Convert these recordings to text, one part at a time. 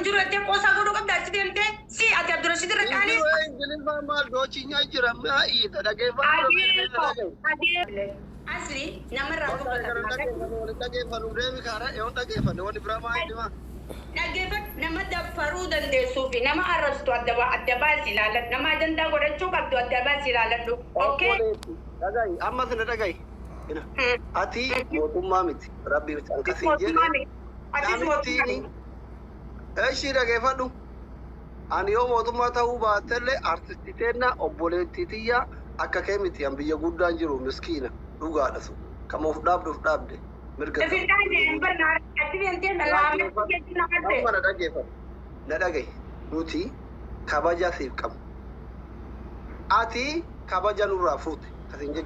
انجرو انت قوسا غدو قبل دارتي انت سي اتي عبد الرشيد الركاني انجليز مال دوتشينيا جرا ما اي تدغي اصلي نمر راغو نجيبك نما دفرو دندي صوفي نما أرستو الدباسي لا نما دندا قرأتشو قبضو الدباسي لا أوكي دقاي أما سنة دقاي هنا أتي موتوم مامت ربي أنكسي جري أتي إيش دقاي فدو أنا يوم موتوم ما تهو باتله أرتستينا أبوليتيتيا أكاكيمتي أم بيجو دانجرو مسكينة دوغا دسو كم أفداب ده مركز في الثاني برنا أتبي أنت نداغي نوتي كاباجا سيف كم آتي كاباجا نورا فوت كسينجة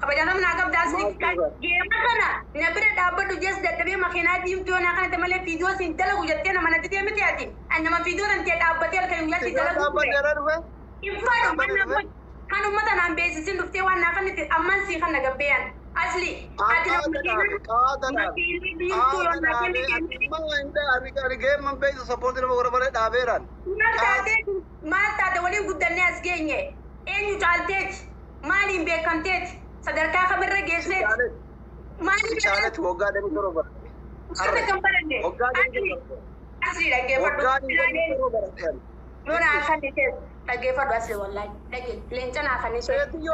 كاباجا نم ناقب داسري جيم كنا نبرة دابا تجلس دتبي مكينات يوم تونا كنا تملي فيديو سنتلا وجدتنا ما نتدي متياتي أنما فيديو ننتي دابا تيل كيوم يا سيدلا إفادو كنا كانوا مثلا عم بيزيدين دفتي وانا كنا أمان سي كنا جبيان أصلي أتلا ما تاد ولي قد الناس جيني إن يجعلتك مالي بكنتك صدرك خبر رجست مالي شانت وقع ده متروبر صدق كم برني أصلي لقى فرد نورا أخذت لقى فرد أصلي والله لقى لينجنا أخذت سيديو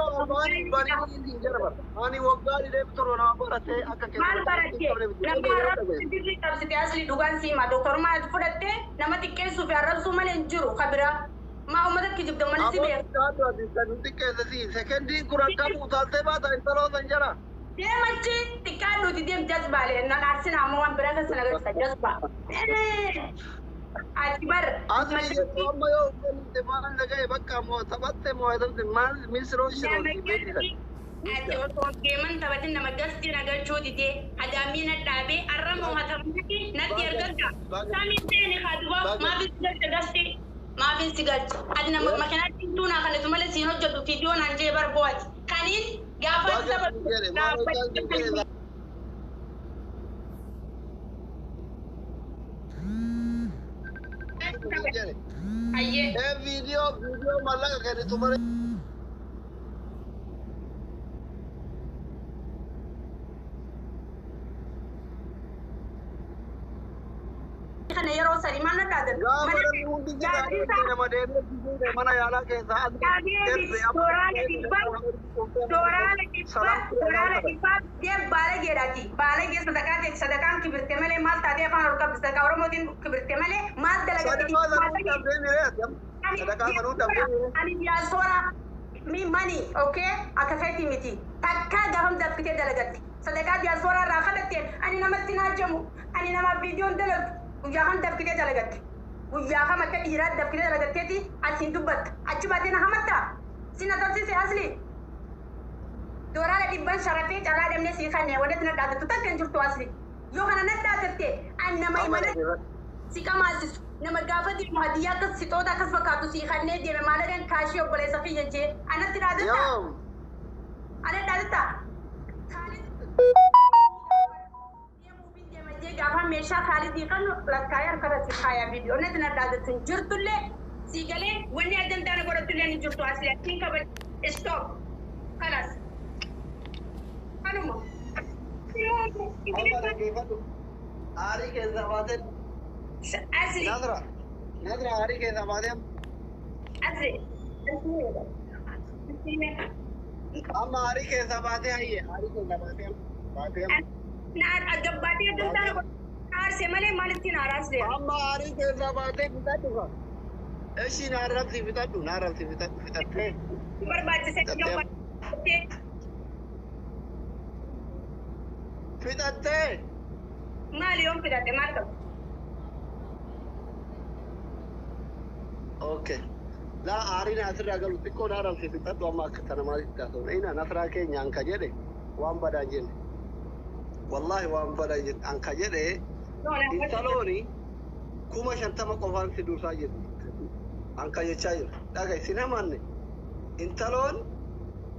أنا وقع ده مترونا برته أكاكي مال برته نما رب أصلي دوغان سيما دكتور ما فرته نما تكين سوفي عرب سوما لنجرو خبرة ما أمدك كجيب دماني سبيه سكندي كورانكا موتالته بعد انترو سنجرا dia macam tikar tu dia jazba le, nak arsi nama orang berada sana kerja jazba. Akibar. Asli kamu yo teman lagi bakka mo tabatte mo itu teman misro shiro di bedi kan. Ati orang keman tabatin nama gasti naga cudi dia. Ada minat tabe arram mau hatam lagi nanti erga. Kami ni khadwa ma bisa gasti. ما في سجاد أدنى مكان تدونا خلنا ثم لسينو جدو فيديو نانجي بربوات كانين قافل سبب أيه فيديو مالا كان تمر خلنا يروح سري ما نتقدر mana yala ke saat dorana ibat dia balage sadakan kibirtemele mal tadi apa harus kabis kawro modin kibirtemele mal ani dia sora mi money okay akafeti miti takka gaham dabkite dalagati sadaka dia sora rakhadatin ani namatina jamu ani nama video dalag ujahan dabkite dalagati ويا خما كديرات دبكده لغتتي أتين دبت أجبادين همتا سنتوسي سأصلي دورا لدبان شرفي على دم نسي خانة ودتنا دادة تتكن جرتو أصلي يوهنا ندادة أنما يمنا سيكا ماسس نما غافة المهدية كسيطو دا كسبكاتو سي خانة دي ممالغن كاشي وبلي صفي ينجي أنا ترادتا أنا دادتا gaafa meeshaa khaalidii qannu lakkaayar kara si khaya video netna daadatin jirtulle sigale wani adan dana godatulle ni jirtu asli atin ka ba stop خلاص kanuma ari ke zamane asli nadra ari ke zamane asli amma ari ke zamane hai ari ke zamane baate نار أجباتي أدنى نار سمالي مالتي ناراس ليه أما عارف كيف باتي بتاعتها إيش نارا في بتاعته نارا في بتاعته برباد سكتة بتاعته ما اليوم بتاعته ما تب أوكي لا عارين أسرع قالوا تكون نارا في بتاعته وما كتر ما بتاعته هنا نفرا كين يانكا جدي وام بداجين والله وان فرج عن كجده انتلوني كما شنتما قفان في دوسا جد عن كجه چاير دغاي سينمانني انتلون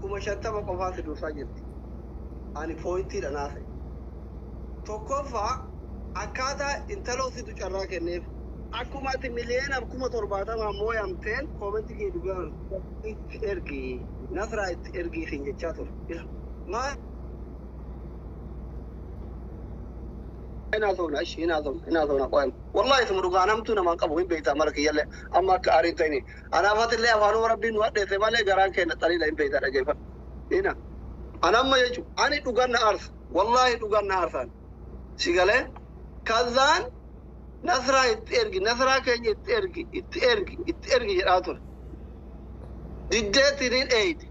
كما شنتما قفان في دوسا جد اني بوينتي دناسه توكوفا akkaataa intaloo situ carraa kenneef akkuma ati miliyoona 70,000 mooyamteen koomentii kee dhugaa itti ergi nasraa itti ergi isin jechaa ture maa ina zona qoyam wallahi tum dhugaa namtu naman qabu hin beektaa marki yalle amma akka aariin ta'ini anaafatillee afaanuma rabbiin nu hadheesse malee garaan keenya xaliila hin beektaa dhageeffa ina anamma jechu ani dhugan na aarsa wallahi dhugan na aarsaan sigalee kazaan nasraa itti ergi nasraa keenya itti ergi jedhaa ture diddeetiniin eeydi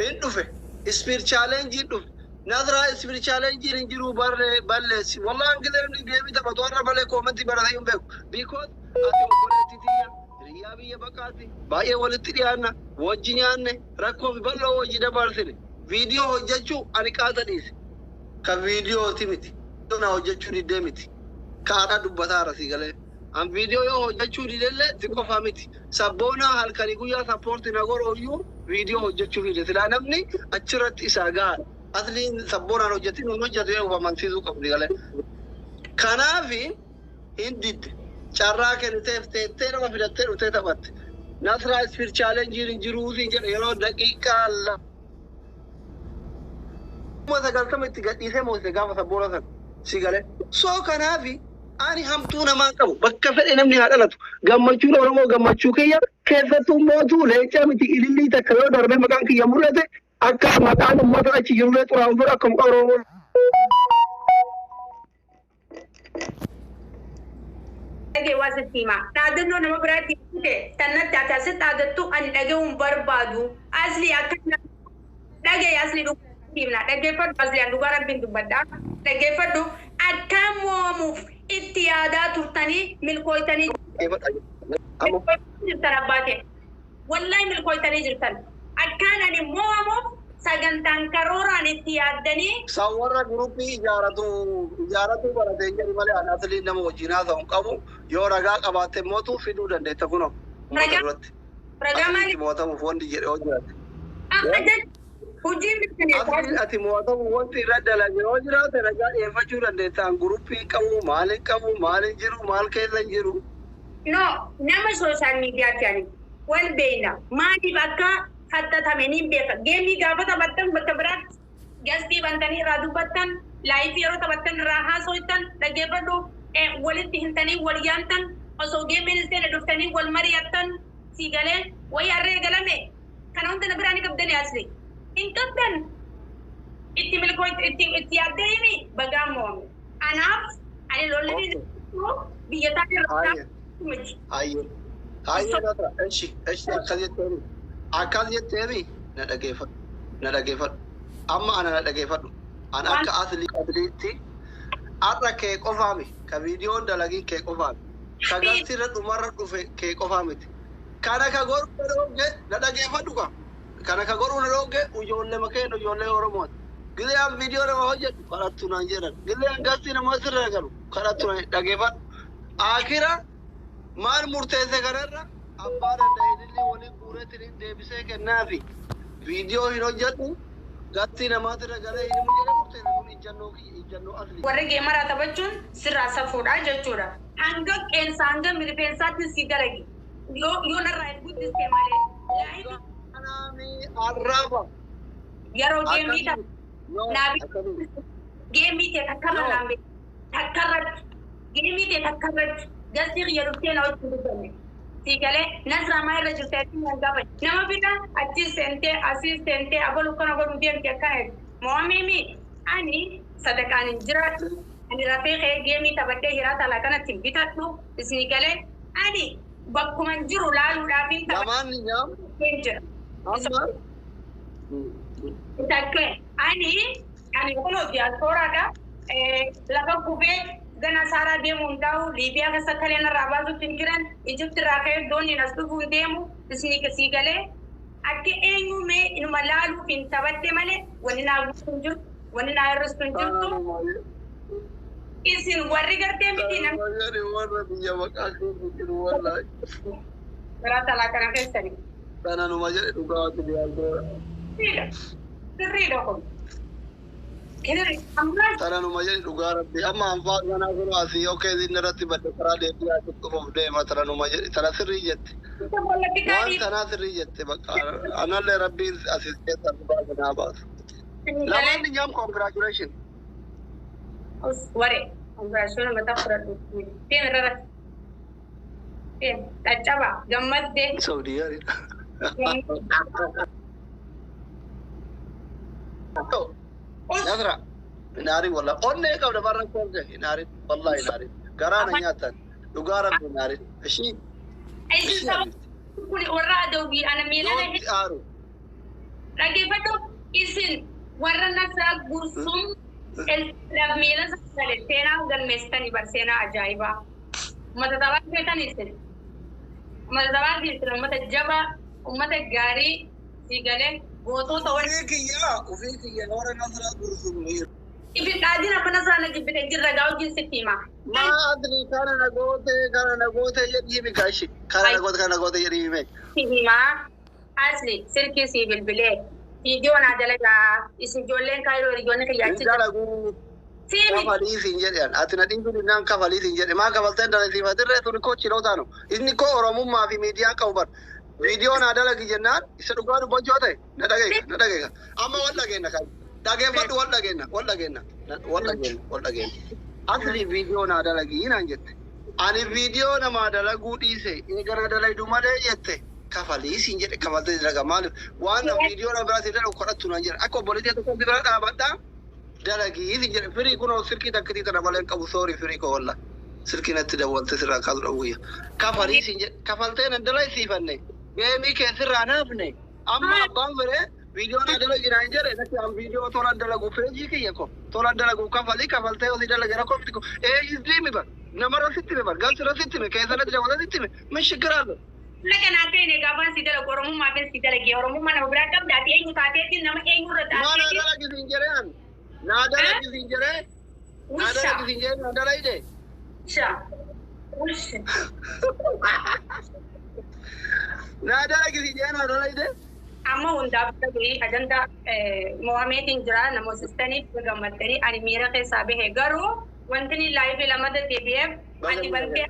hin dhufe ispiir chaalenjiin dhufe nasraa ispiir chaalenjiin hin jiru balleessi wallahi angileenni deebii taphatu har'a malee koomentii barate hin beeku because ati obboleetti tiyya hiriyaa biyya baqaati baay'ee walitti dhiyaanna wajji nyaanne rakkoo fi bal'oo wajji dabarsine viidiyoo hojjechuu ani qaata dhiise ka viidiyooti miti na hojjechuu diddee miti kaadha dubbataara si galee an viidiyoo yoo hojjechuu didelle si qofaa miti sabboona halkanii guyyaa sappoorti na gorooyyuu viidiyoo hojjechuu fide silaa namni achirratti isaa gahaadha asliin sabboonaan hojjetin hun hojjetu yoo amansiisuu qabdi galee kanaafi hin didde carraa kenniteef teettee nama fidattee dhuftee taphatte nasraa ispiir chaalenjiin hin jiruutiin jedhe yeroo daqiiqaa sagaltama itti gadhiisee moosise gaafa sabboona sana si galee soo kanaafi ani hamtuu namaan qabu bakka fedhe namni haa dhalatu gammachuun oromoo gammachuu kiyya keessattuu mootuu leencaa miti ilillii takka yoo darbe maqaan kiyya mul'ate akka maqaan uummata achi jirullee xuraa'u fedha akka maqaa oromoo. Wasittima dhaadannoo nama biraatti himte tannatti ati asitti dhaadattu ani dhaga'uun barbaadu asli akka dhagaye asli himna dhaggeeffadhu asli an dhugaa rabbiin dubbadha dhaggeeffadhu akkaan moomuuf itti yaadaa turtanii milkooytanii jirtan abbaate wallahi milkooytanii jirtan akkaan ani moomuuf sagantaan karooraan itti yaaddanii sawwarra guruppii ijaaratu baratee jedhi malee an asliin nama wajjin haasa'u qabu yoo ragaa qabaatte mootuu fiduu dandeetta kunoo ragaa maali mootamuuf wanti jedhe hojjiraate hojii mirkaneessaa ati mootamu wanti irra dalage yoo jiraate ragaa dhiyeeffachuu dandeettaan guruppii qabu maalin qabu maalin jiru maal keessa jiru no nama sooshaal miidiyaatti ani wal beeyna maaliif akka hattatame niin beeka geemii gaafa taphattan bakka biraatti gastii bantanii irraa dubbattan laayifii yeroo taphattan irraa haasoytan dhaggeeffadhu walitti hintanii wal yaantan osoo geemiin isteena dhuftanii wal mari'attan sii galee wayii harree galame kana hunda na biraanii qabdanii asli hin qabdan itti itti yaaddee himi bagaan moome anaaf ani lolli biyyataa irraa miti eshi akkas jetteemi na dhageeffadhu amma ana na dhageeffadhu an akka asliitti har'a kee qofaami ka viidiyoon dalagii kee qofaami ka garsirra dhumarra dhufe kee qofaa miti kana ka goru na dhooge na dhageeffadhu ka kana ka goru na dhooge ijoollee makeen ijoollee oromooti gileen viidiyoo nama hojjedhu kadhattu naan jedhan gileen garsii nama sirra galu kadhattu naan dhageeffadhu akira maal murteesse kanarra abbaa danda'inillee waliin guureetiin deebisee kennaafi viidiyoo hin hojjedhu gatti namaatirra galee hin jedhe murteesse kun ijjannoo asli warri geemaraa taphachuun sirraa safuudha jechuudha hanga qeensa hanga mirfeensaatti si dalagi yoo narraa hin guddiste malee arraba yeroo geemii geemii ta'e takkarratti geemii ta'e takkarratti gastii xiyya dhuftee na wajjin dubbanne si galee nasraa maa irra jirte achi nan gaafa nama bira achi seentee asii seentee abalu kana godhu deemte akkana mo'amimi ani sadaqaan hin jiraatu ani rafee kee geemii taphadhee hiraata alaa kanatti hin bitadhu isni galee ani bakkuma hin jiru laaluudhaaf hin taphaamaanni nyaam jira takke ani kunoo diyaasooraadha lafa gubee gana saara deemuun ta'u liibiyaa keessa kaleen irraa baasutti hin jiran Ijipti irraa ka'ee doonii as dhufuun deemu isni galee akka eenyumee inuma laaluuf hin taphadhe malee wanni naa guutuu hin jiru wanni naa hir'istu hin jirtu isin warri gartee miti namni warra biyya maqaa jiru wallahi biraa talaa kana keessanii kana numa jedhe dhugaatti diyaasooraa sirriidha kun كده أمبارح ترى أنا ما جري دوغا ربي أما أنفاق أنا أقول أسي أوكي ذي نرتي بدي ترى لي بيا تكفف ده ما ترى أنا ما جري ترى سري جت أنت بقول لك وان كاري ترى سري جت بقى أنا اللي ربي أسي كذا بقى بس لما نيجي congratulation وري أمبارح شو لما تفرد فين رأت فين تجمع جمد ده سعودي يعني نظرة ناري والله أني كم دبارة كونجة ناري والله ناري كرانا نياتن لقارن ناري أشي أي سبب كل ورا دوبي أنا ميلانه أرو lagi betul izin warna saya gusum el mila sekali tena dan mesta ni bersena ajaiba mata tawar kita ni sih mata tawar di sana mata jaba mata gari sigale goto tawar وفيك يا نورا نظرة برسوم ibi tadi na pana sana di bete jirra gaw jin sitima ما أدري كان نقوته يدي بكاشي كان نقوته يدي بك sitima asli sirki si bilbile video na dalaga isi jolen kairo regione ke yachi simi kafali sinjerian atina dingu nan kafali sinjeri ma kafalten dala sifa dirre tun ko chiro tano inni ko oromu ma fi media ka ubar video na dalagi jennan isa dugadu bojote na dage amma walla genna kan dage fadu walla genna asli video na dalagi ina jette ani video na ma dalagu dise ini gara dalai dumale jette kafali sinjeri kafalte daga mal wana video na brati dalo koratu na jere ako bolite to bi brata abada dalagi sinjeri firi kuno sirki takti tana malen kabu sorry firi ko walla sirki na tida walta sira kadro wiya kafali sinjeri kafalte na dalai sifanne gemi ke sira nafne amma bangare video na dalagi na jere na am video to na dalagu feji ke yako to na dalagu kafali kafalte o dalagi na ko fitiko izlimi ba namara sittime ba gal sira sittime ke sana dalagu wala sittime مش كرالو لكن أكيد نجابان سيدا لكورمو ما بين سيدا لكي ورمو ما نبغى كم داتي أي مكاتي تين نما أي مرة ما داتي نادر لك زنجران نادر لك زنجران نادر لك إيده شا وش نادر لك زنجران نادر لك إيده أما وندا بتجي أجندا مواميت إنجرا نموسستني بجمعتني أنا ميرا كسابه هجرو وانتني لايف لما تبيه أني بنتي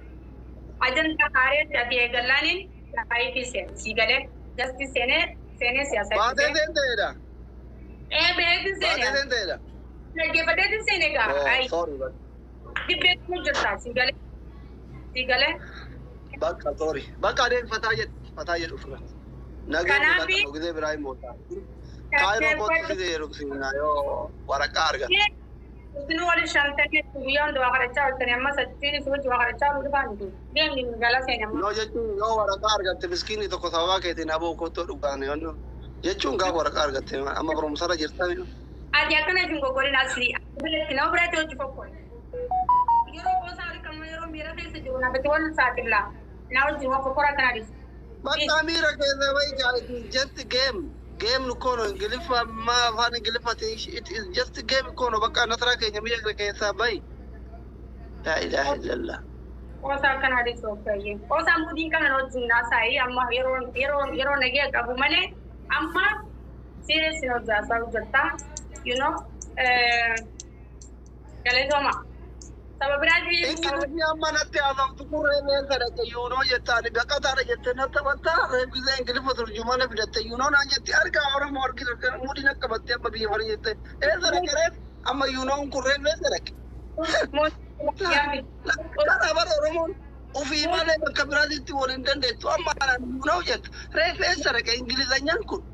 أجندا كارير جاتي هجلانين لايف سيجله جست سنة سياسة بعد ذنده بعد ذنده لكن بعد سنة كا أي sorry بس دبت مجرد سيجله بقى sorry بقى عليك فتاجد أخرى نجيب وكذا برايم موتا كايرو بوت سيدي ركسينا يو وركارجا إنه ولا شانتني بيان دوا خرجة وتري أما سجّيني سوى دوا خرجة ودفعني بيان من جالس هنا no يجون يو وركارجا تبسكيني تكوثوا كيتين أبو كوتو دكاني ينو يجون كا وركارجا تيما أما بروم سارا جرتاوي أدي أكنا جنگو كوري ناسلي بلد كنا برات يوجي فوقي يرو بوسار كم يرو ميرا في سجونا بتوان ساتلا ناو جوا فوقرا كنا دي بس أميرة كذا ويجي just game نكونو إنجليفا ما فان إنجليفا تيش it is just game كونو بقى نترى كي نمية كيسا باي لا إله إلا الله بوسار كنا دي سوكي بوسار مودي كنا نوجينا ساي أما يرو نجيا كابو ملة أما serious no jasa ujata you know kale doma sababraji إنجليزي أما نتي أظن تقول رأي كذا يونو يتاني بقى ترى يتنا تبتا رأي إنجليزي ترجمانه بدأت يونو ناجتي أرجع أورا ماركي مودي نكبتة أما بيهاري يت إذا ركرت أما يونو كورين لسرك لا أبغى أورمون وفي ماله بكبرات تقولين تندت أما يونو يت رأي لسرك إنجليزي نيانكون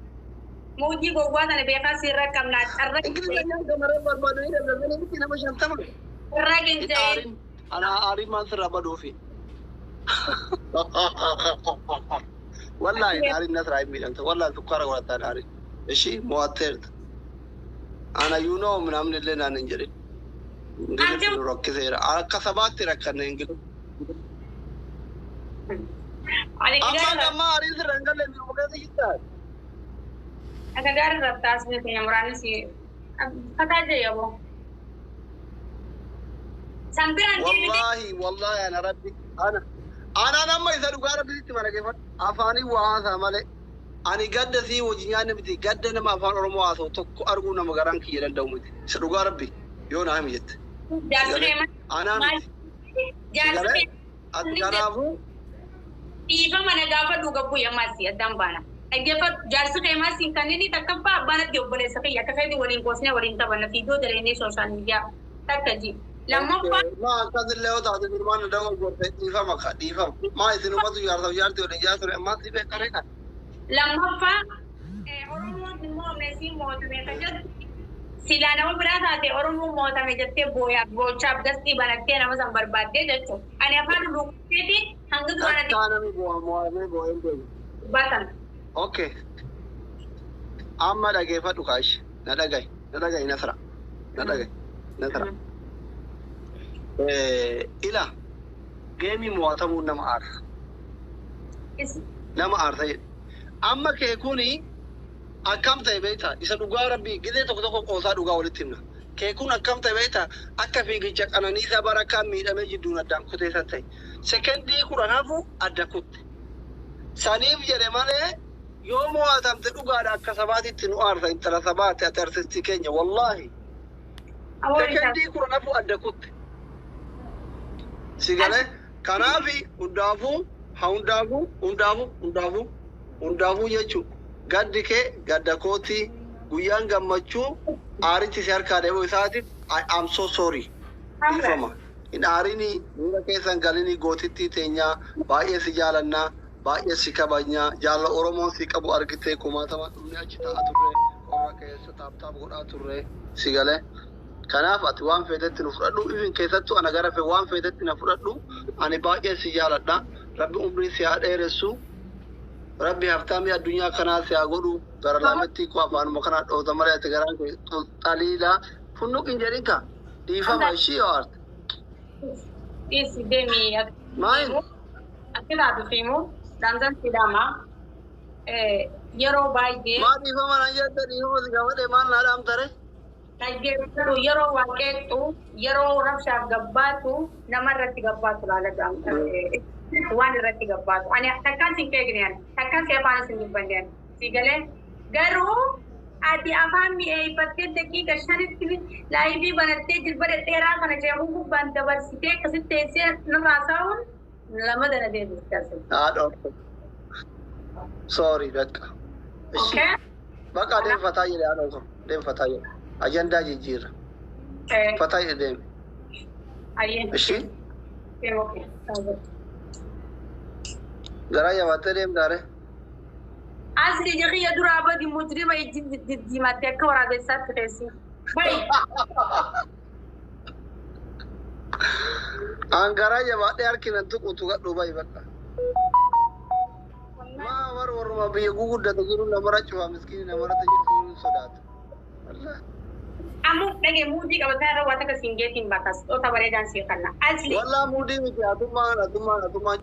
موجي بوغوانا نبيكا سيرا كم نات إنجليزي نيانك مرة بربادو إيه لازم نبتدي نمشي تمام الراجل زي أنا أريد ما أنصر أبدو فيه والله أنا أريد نصر عيب ميلانته والله سكر ولا تاني أريد إيشي مواتير أنا يونو من أمن اللي أنا نجري نجري روك كثير أنا كسبات تركنا إنجليز أما ما أريد رنجل اللي بقى تيجي أكاد ربطاس من يمران سي كتاجة يابو والله أنا ربي أنا ما إذا لقى ربي تمرة كيف أفاني وعاث ماله Ani gadda si wajinyaane miti gadda nama afaan Oromoo haasa'u tokko arguu nama garaan kiyya danda'u miti. Isa dhugaa rabbi yoo naa himi jette. Anaa miti. Ati kanaafuu dhiifama na gaafa dhuga bu'ee maasii addaan baana. Dhaggeeffatu jaarsi qeemaasiin kanneen takkaffaa abbaan adde obboleessa kiyya akka feeti waliin qoosnee waliin taphanna fiidiyoo daleenee sooshaal miidiyaa takka ji. Lammaffaa. Maa akkasillee yoo taate firmaan dawoo gortee dhiifama ka dhiifama. Maa isinumatu jaarsa jaartii waliin jaarsa ammaa si beekare kan. Lammaffaa Oromoon immoo meesii mootame kan jettu silaa nama biraa taate Oromoon mootame jettee boochaaf gastii banattee nama san barbaaddee jechuudha. Ani afaan dhuunfaatti hanga duraan adii. Kaanami mo'amee bo'een beeku. Batan. Okay. Amma dhageeffadhu kaashi. Na dhagahi. Na dhagahi Nasra. Na dhagahi. Nasra. Ila geemii mo'atamuun nama aarsa. Nama aarsa jedhe. Amma kee kuni akkam ta'e beektaa isa dhugaa rabbii gidee tokko tokko qoosaa dhugaa walitti himna. Kee kun akkam ta'e beektaa akka fiigicha qananiisaa barakaan miidhamee jidduun addaan kuteessan ta'e. Sekendii kudhanaafuu adda kutte. Saniif jedhe malee yoo mo'atamte dhugaadha akka sabaatitti nu aarsa intala sabaati ati artistii keenya wallaahi. Sekendii kudhanaafuu adda kutte. Si galee kanaafi hundaafuu jechuudha. Gaddi kee gadda kootii guyyaan gammachuu aaritti si harkaa deemu isaatiif I'm so sorry. Dhiifama. Hin aarini miira keessan galini gootittii teenyaa baay'ee si jaalannaa baay'ee si kabajnaa jaala Oromoon si qabu argitee kumaatama dhumni achi taa'aa turre qorra keessa taaptaap godhaa turre si galee. Kanaaf ati waan feetetti nu fudhadhu ifin keessattuu ana gara fee waan feetetti na fudhadhu ani baay'ee si jaaladha. Rabbi umrii si haa dheeressu. Rabbi haftaamii addunyaa kanaa si haa godhu gara laametti koo afaanuma kanaa dhoota malee ati garaan kee xaliidha funnuq hin jedhin ka dhiifama ishii yoo aarte. Isi deemii Maayin? akkanaa dhufiimu daanzan sidama yeroo baay'ee. Maa dhiifama nan jette dhiifama si gaafadhe maal naa dhaamtare? Dhaggeeffatu yeroo waaqeettu yeroo rabshaaf gabbaatu namarratti gabbaatu laala waan irratti gabbaatu. Ani takkaan sin keekneen takkaan si afaan sin dubbanneen si galee garuu ati afaan mi'eeffattee daqiiqa shanitti laayivii banattee jilba dheeraa kana jeemuun gubbaan dabarsitee akkasitti teessee nurraa saa'uun lama dana deebistee. Haadha. Sorry bakka. Okay. Bakka deemfataa jedhe haadha osoo deemfataa jedhe. Ajandaa jijjiirra. Fataa jedhe deeme. Ayyee. Ishii? Okay. Garaa yaabattee deemtaare? Asli jaqiya duraa badi mujrima diimattee akka waraabessaatti teessi. Bayi. An garaa yaabaadhee harkinan tuqutu gadhuu bayi bakka. Maa warruma biyya guguddate jiru namara cufaa miskiini namarratti jiru sodaatu. Amu dhagee muudii qabataa irra waan akka singeetiin bakkas dhota bareedaan sii kanna. Asli. Wallaa muudii miti hatummaa.